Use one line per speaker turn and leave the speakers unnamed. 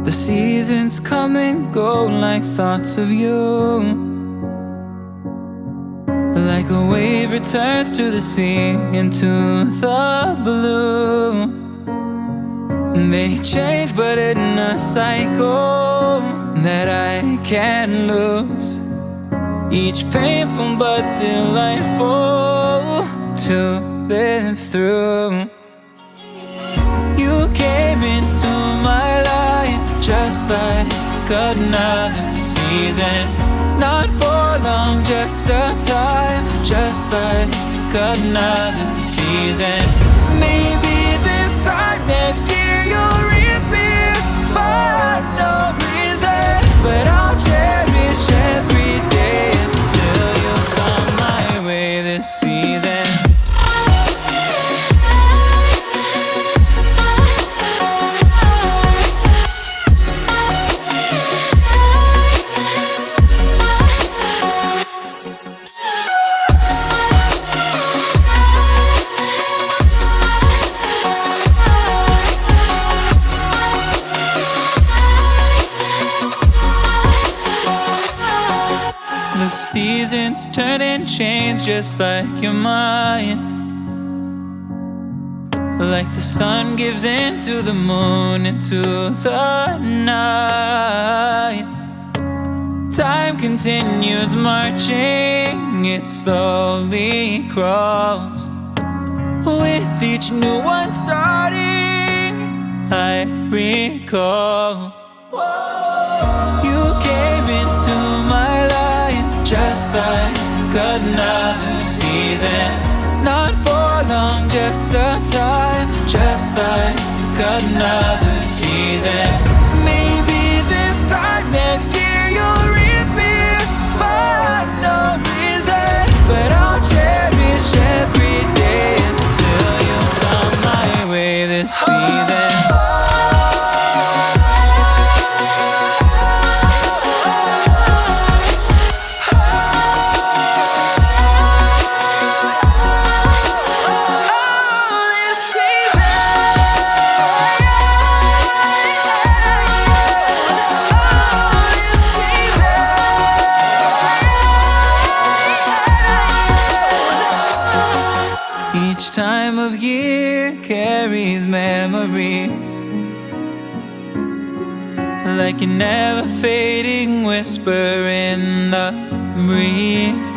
The seasons come and go like thoughts of you. Like a wave returns to the sea, into the blue. They change but in a cycle that I can't lose. Each painful but delightful to live through. You came into my life just like another season. Not for long, just a time, just like another season. Maybe this time next year you'll reappear for no reason, but I'll cherish every day until you come my way this season. The seasons turn and change just like your mind. Like the sun gives into the moon, into the night. Time continues marching, it slowly crawls. With each new one starting, I recall. You came into my life just like another season. Not for long, just a time, just like another season. Maybe this time next year you'll reappear for no reason, but I'll cherish every day until you come my way this season. Each time of year carries memories, like a never fading whisper in the breeze.